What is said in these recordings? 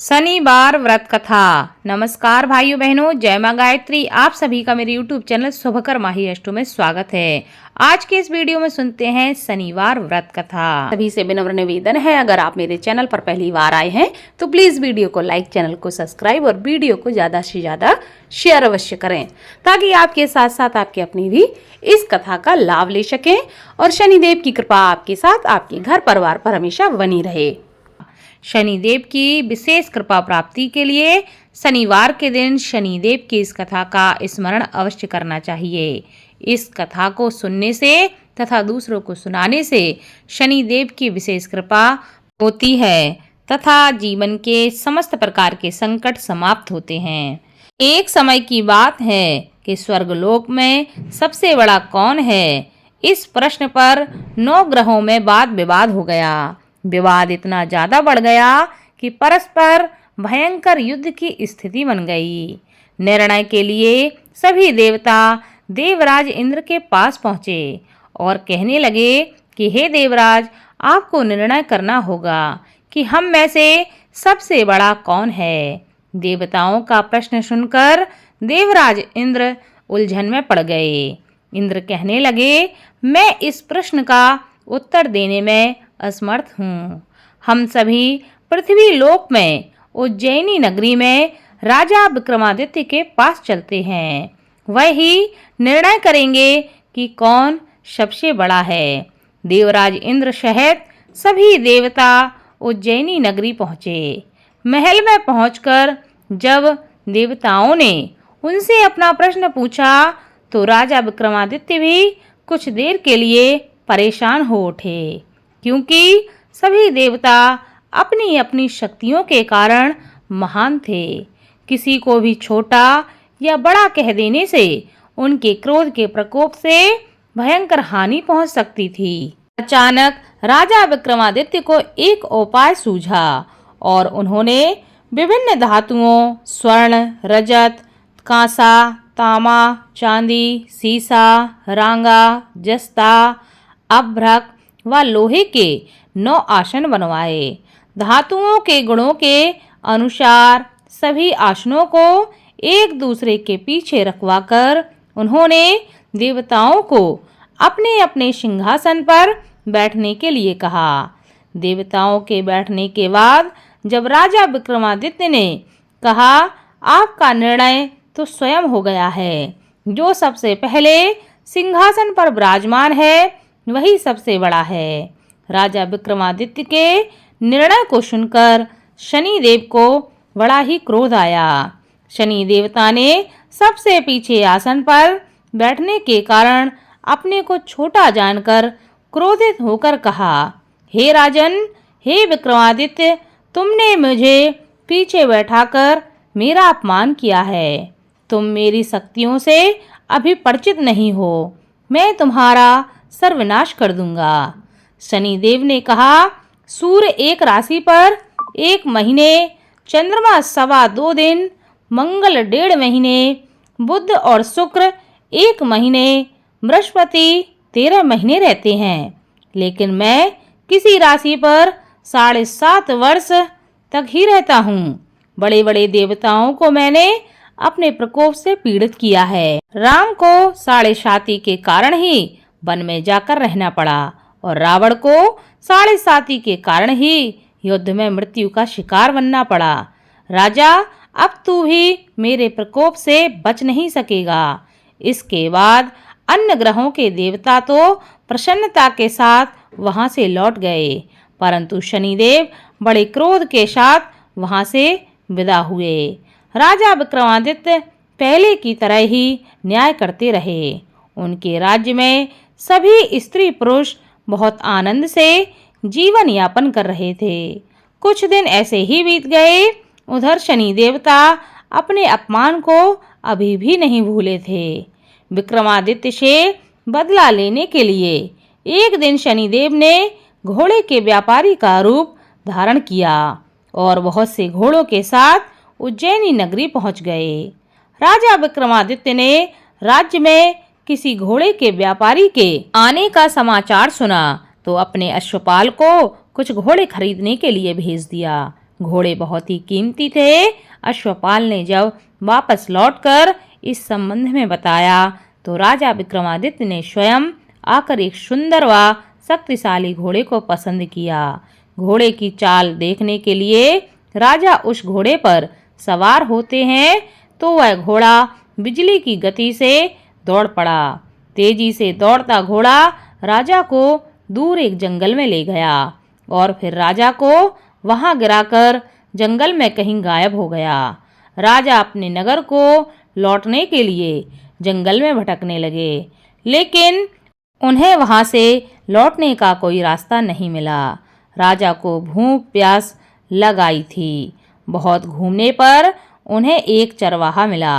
शनिवार व्रत कथा। नमस्कार भाइयों बहनों, जय मां गायत्री। आप सभी का मेरे YouTube चैनल शुभकर माही अष्टो में स्वागत है। आज के इस वीडियो में सुनते हैं शनिवार व्रत कथा। सभी से विनम्र निवेदन है, अगर आप मेरे चैनल पर पहली बार आए हैं तो प्लीज वीडियो को लाइक, चैनल को सब्सक्राइब और वीडियो को ज्यादा से ज्यादा शेयर अवश्य करें, ताकि आपके साथ साथ आपके अपने भी इस कथा का लाभ ले सकें और शनिदेव की कृपा आपके साथ, आपके घर परिवार पर हमेशा बनी रहे। शनिदेव की विशेष कृपा प्राप्ति के लिए शनिवार के दिन शनिदेव की इस कथा का स्मरण अवश्य करना चाहिए। इस कथा को सुनने से तथा दूसरों को सुनाने से शनिदेव की विशेष कृपा होती है तथा जीवन के समस्त प्रकार के संकट समाप्त होते हैं। एक समय की बात है कि स्वर्गलोक में सबसे बड़ा कौन है, इस प्रश्न पर 9 ग्रहों में वाद विवाद हो गया। विवाद इतना ज्यादा बढ़ गया कि परस्पर भयंकर युद्ध की स्थिति बन गई। निर्णय के लिए सभी देवता देवराज इंद्र के पास पहुंचे और कहने लगे कि हे देवराज, आपको निर्णय करना होगा कि हम में से सबसे बड़ा कौन है। देवताओं का प्रश्न सुनकर देवराज इंद्र उलझन में पड़ गए। इंद्र कहने लगे, मैं इस प्रश्न का उत्तर देने में असमर्थ हूँ। हम सभी पृथ्वी लोक में उज्जैनी नगरी में राजा विक्रमादित्य के पास चलते हैं। वही निर्णय करेंगे कि कौन सबसे बड़ा है। देवराज इंद्र सहित सभी देवता उज्जैनी नगरी पहुँचे। महल में पहुंचकर जब देवताओं ने उनसे अपना प्रश्न पूछा तो राजा विक्रमादित्य भी कुछ देर के लिए परेशान हो उठे, क्योंकि सभी देवता अपनी अपनी शक्तियों के कारण महान थे। किसी को भी छोटा या बड़ा कह देने से उनके क्रोध के प्रकोप से भयंकर हानि पहुंच सकती थी। अचानक राजा विक्रमादित्य को एक उपाय सूझा और उन्होंने विभिन्न धातुओं स्वर्ण, रजत, कांसा, तांबा, चांदी, सीसा, रांगा, जस्ता, अभ्रक व लोहे के 9 आसन बनवाए। धातुओं के गुणों के अनुसार सभी आसनों को एक दूसरे के पीछे रखवाकर उन्होंने देवताओं को अपने अपने सिंहासन पर बैठने के लिए कहा। देवताओं के बैठने के बाद जब राजा विक्रमादित्य ने कहा, आपका निर्णय तो स्वयं हो गया है। जो सबसे पहले सिंहासन पर विराजमान है वही सबसे बड़ा है। राजा विक्रमादित्य के निर्णय को सुनकर शनिदेव को बड़ा ही क्रोध आया। शनि देवता ने सबसे पीछे आसन पर बैठने के कारण अपने को छोटा जानकर क्रोधित होकर कहा, हे राजन, हे विक्रमादित्य, तुमने मुझे पीछे बैठाकर मेरा अपमान किया है। तुम मेरी शक्तियों से अभी परिचित नहीं हो। मैं तुम्हारा सर्वनाश कर दूंगा। शनिदेव ने कहा, सूर्य एक राशि पर 1 महीने, चंद्रमा 2.25 दिन, मंगल 1.5 महीने, बुध और शुक्र 1 महीने, बृहस्पति 13 महीने रहते हैं, लेकिन मैं किसी राशि पर 7.5 वर्ष तक ही रहता हूँ। बड़े बड़े देवताओं को मैंने अपने प्रकोप से पीड़ित किया है। राम को 7.5 के कारण ही वन में जाकर रहना पड़ा और रावण को 7.5 के कारण ही युद्ध में मृत्यु का शिकार बनना पड़ा। राजा, अब तू भी मेरे प्रकोप से बच नहीं सकेगा। इसके बाद अन्य ग्रहों के देवता तो प्रसन्नता के साथ वहां से लौट गए, परंतु शनिदेव बड़े क्रोध के साथ वहां से विदा हुए। राजा विक्रमादित्य पहले की तरह ही न्याय करते रहे। उनके राज्य में सभी स्त्री पुरुष बहुत आनंद से जीवन यापन कर रहे थे। कुछ दिन ऐसे ही बीत गए। उधर शनि देवता अपने अपमान को अभी भी नहीं भूले थे। विक्रमादित्य से बदला लेने के लिए एक दिन शनिदेव ने घोड़े के व्यापारी का रूप धारण किया और बहुत से घोड़ों के साथ उज्जैनी नगरी पहुंच गए। राजा विक्रमादित्य ने राज्य में किसी घोड़े के व्यापारी के आने का समाचार सुना तो अपने अश्वपाल को कुछ घोड़े खरीदने के लिए भेज दिया। घोड़े बहुत ही कीमती थे। अश्वपाल ने जब वापस लौटकर इस संबंध में बताया तो राजा विक्रमादित्य ने स्वयं आकर एक सुंदर व शक्तिशाली घोड़े को पसंद किया। घोड़े की चाल देखने के लिए राजा उस घोड़े पर सवार होते हैं तो वह घोड़ा बिजली की गति से दौड़ पड़ा। तेजी से दौड़ता घोड़ा राजा को दूर एक जंगल में ले गया और फिर राजा को वहां गिराकर जंगल में कहीं गायब हो गया। राजा अपने नगर को लौटने के लिए जंगल में भटकने लगे, लेकिन उन्हें वहां से लौटने का कोई रास्ता नहीं मिला। राजा को भूख प्यास लग आई थी। बहुत घूमने पर उन्हें एक चरवाहा मिला।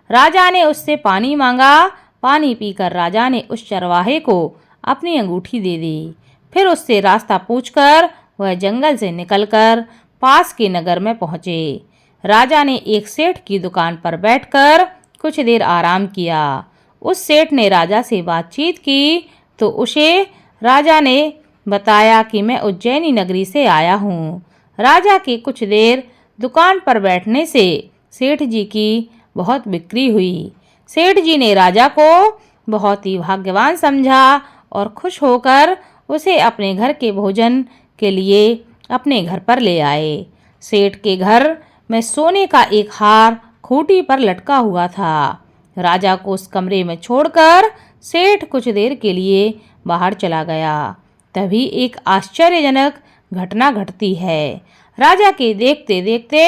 राजा ने उससे पानी मांगा। पानी पीकर राजा ने उस चरवाहे को अपनी अंगूठी दे दी। फिर उससे रास्ता पूछकर वह जंगल से निकलकर पास के नगर में पहुंचे। राजा ने एक सेठ की दुकान पर बैठकर कुछ देर आराम किया। उस सेठ ने राजा से बातचीत की तो उसे राजा ने बताया कि मैं उज्जैनी नगरी से आया हूँ। राजा की कुछ देर दुकान पर बैठने से सेठ जी की बहुत बिक्री हुई। सेठ जी ने राजा को बहुत ही भाग्यवान समझा और खुश होकर उसे अपने घर के भोजन के लिए अपने घर पर ले आए। सेठ के घर में सोने का एक हार खूंटी पर लटका हुआ था। राजा को उस कमरे में छोड़कर सेठ कुछ देर के लिए बाहर चला गया। तभी एक आश्चर्यजनक घटना घटती है। राजा के देखते देखते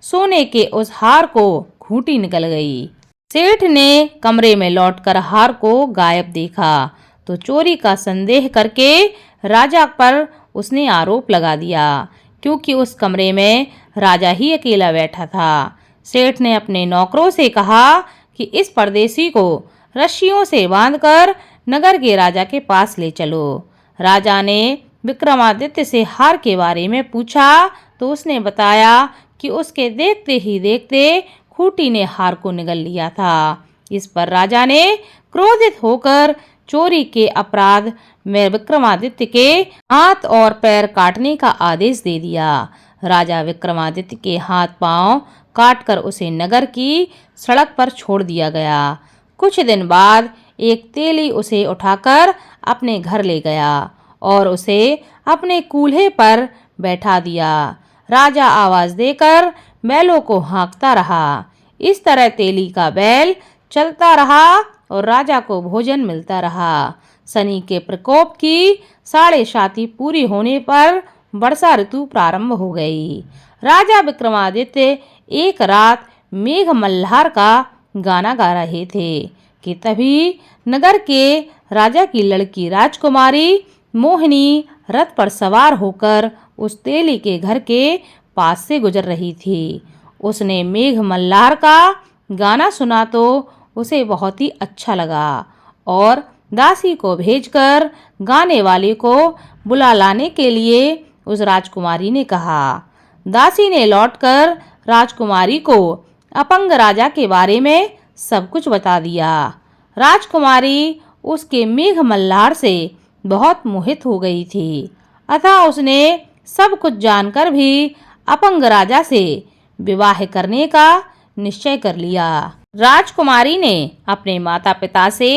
सोने के उस हार को खूंटी निकल गई। सेठ ने कमरे में लौटकर हार को गायब देखा तो चोरी का संदेह करके राजा पर उसने आरोप लगा दिया, क्योंकि उस कमरे में राजा ही अकेला बैठा था। सेठ ने अपने नौकरों से कहा कि इस परदेसी को रस्सियों से बांधकर नगर के राजा के पास ले चलो। राजा ने विक्रमादित्य से हार के बारे में पूछा तो उसने बताया कि उसके देखते ही देखते खूंटी ने हार को निगल लिया था। इस पर राजा ने क्रोधित होकर चोरी के अपराध में विक्रमादित्य के हाथ और पैर काटने का आदेश दे दिया। राजा विक्रमादित्य के हाथ पांव काटकर उसे नगर की सड़क पर छोड़ दिया गया। कुछ दिन बाद एक तेली उसे उठाकर अपने घर ले गया और उसे अपने कूल्हे पर बैठा दिया। राजा आवाज देकर बैलों को हाँकता रहा। इस तरह तेली का बैल चलता रहा और राजा को भोजन मिलता रहा। शनि के प्रकोप की 7.5 पूरी होने पर वर्षा ऋतु प्रारंभ हो गई। राजा विक्रमादित्य एक रात मेघ मल्हार का गाना गा रहे थे कि तभी नगर के राजा की लड़की राजकुमारी मोहिनी रथ पर सवार होकर उस तेली के घर के पास से गुजर रही थी। उसने मेघ मल्हार का गाना सुना तो उसे बहुत ही अच्छा लगा और दासी को भेजकर गाने वाले को बुला लाने के लिए उस राजकुमारी ने कहा। दासी ने लौटकर राजकुमारी को अपंग राजा के बारे में सब कुछ बता दिया। राजकुमारी उसके मेघ मल्हार से बहुत मोहित हो गई थी, अतः उसने सब कुछ जानकर भी अपंग राजा से विवाह करने का निश्चय कर लिया। राजकुमारी ने अपने माता पिता से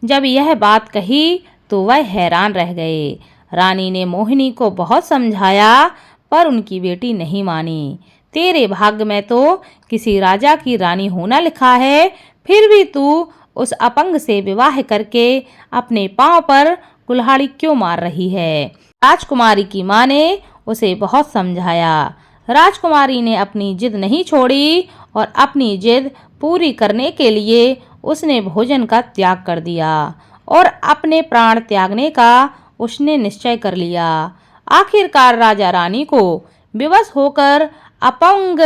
जब यह बात कही तो वह हैरान रह गए। रानी ने मोहिनी को बहुत समझाया पर उनकी बेटी नहीं मानी। तेरे भाग्य में तो किसी राजा की रानी होना लिखा है, फिर भी तू उस अपंग से विवाह करके अपने पांव पर कुल्हाड़ी क्यों मार रही है। राजकुमारी की मां ने उसे बहुत समझाया। राजकुमारी ने अपनी जिद नहीं छोड़ी और अपनी जिद पूरी करने के लिए उसने भोजन का त्याग कर दिया और अपने प्राण त्यागने का उसने निश्चय कर लिया। आखिरकार राजा रानी को विवश होकर अपंग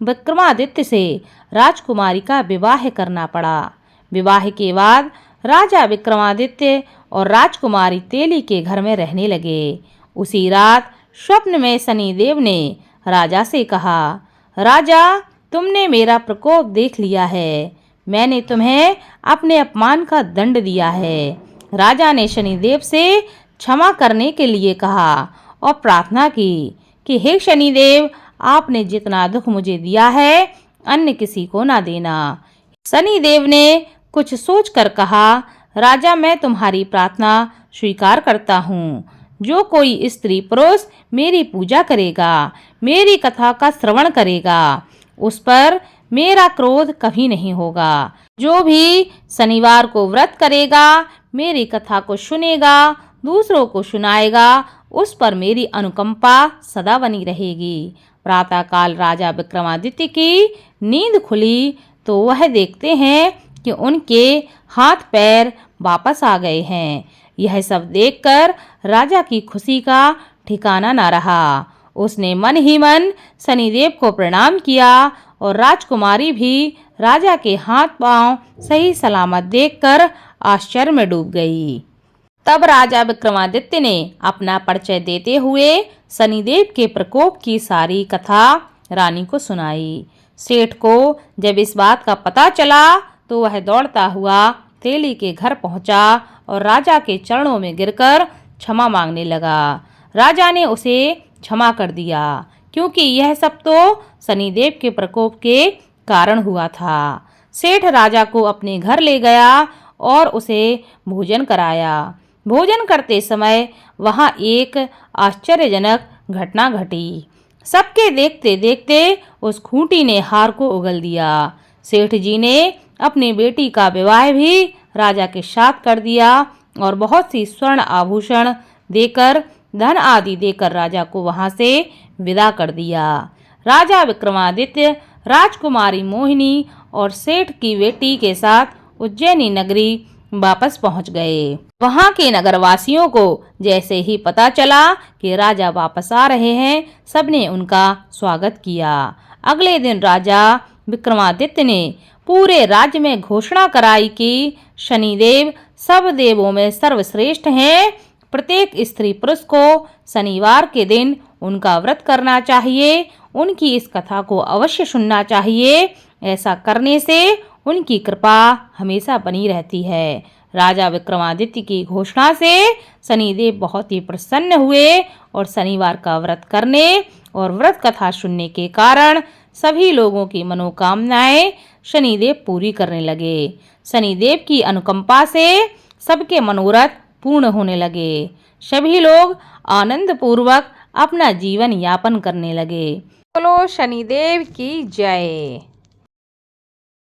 विक्रमादित्य से राजकुमारी का विवाह करना पड़ा। विवाह के बाद राजा विक्रमादित्य और राजकुमारी तेली के घर में रहने लगे। उसी रात स्वप्न में शनिदेव ने राजा से कहा, राजा तुमने मेरा प्रकोप देख लिया है, मैंने तुम्हें अपने अपमान का दंड दिया है। राजा ने शनिदेव से क्षमा करने के लिए कहा और प्रार्थना की कि हे शनिदेव, आपने जितना दुख मुझे दिया है अन्य किसी को ना देना। शनिदेव ने कुछ सोचकर कहा, राजा मैं तुम्हारी प्रार्थना स्वीकार करता हूँ। जो कोई स्त्री पुरुष मेरी पूजा करेगा, मेरी कथा का श्रवण करेगा, उस पर मेरा क्रोध कभी नहीं होगा। जो भी शनिवार को व्रत करेगा, मेरी कथा को सुनेगा, दूसरों को सुनाएगा, उस पर मेरी अनुकंपा सदा बनी रहेगी। प्रातःकाल राजा विक्रमादित्य की नींद खुली तो वह देखते हैं कि उनके हाथ पैर वापस आ गए हैं। यह सब देखकर राजा की खुशी का ठिकाना न रहा। उसने मन ही मन शनिदेव को प्रणाम किया और राजकुमारी भी राजा के हाथ पांव सही सलामत देखकर आश्चर्य में डूब गई। तब राजा विक्रमादित्य ने अपना परिचय देते हुए शनिदेव के प्रकोप की सारी कथा रानी को सुनाई। सेठ को जब इस बात का पता चला तो वह दौड़ता हुआ तेली के घर पहुंचा और राजा के चरणों में गिरकर क्षमा मांगने लगा। राजा ने उसे क्षमा कर दिया क्योंकि यह सब तो शनिदेव के प्रकोप के कारण हुआ था। सेठ राजा को अपने घर ले गया और उसे भोजन कराया। भोजन करते समय वहां एक आश्चर्यजनक घटना घटी। सबके देखते देखते उस खूंटी ने हार को उगल दिया। सेठ जी ने अपनी बेटी का विवाह भी राजा के साथ कर दिया और बहुत सी स्वर्ण आभूषण देकर, धन आदि देकर राजा को वहां से विदा कर दिया। राजा विक्रमादित्य राजकुमारी मोहिनी और सेठ की बेटी के साथ उज्जैनी नगरी वापस पहुंच गए। वहां के नगरवासियों को जैसे ही पता चला कि राजा वापस आ रहे हैं, सबने उनका स्वागत किया। अगले दिन राजा विक्रमादित्य ने पूरे राज्य में घोषणा कराई कि शनिदेव सब देवों में सर्वश्रेष्ठ हैं। प्रत्येक स्त्री पुरुष को शनिवार के दिन उनका व्रत करना चाहिए, उनकी इस कथा को अवश्य सुनना चाहिए। ऐसा करने से उनकी कृपा हमेशा बनी रहती है। राजा विक्रमादित्य की घोषणा से शनिदेव बहुत ही प्रसन्न हुए और शनिवार का व्रत करने और व्रत कथा सुनने के कारण सभी लोगों की मनोकामनाएं शनिदेव पूरी करने लगे। शनिदेव की अनुकंपा से सबके मनोरथ पूर्ण होने लगे। सभी लोग आनंद पूर्वक अपना जीवन यापन करने लगे। बोलो शनिदेव की जय।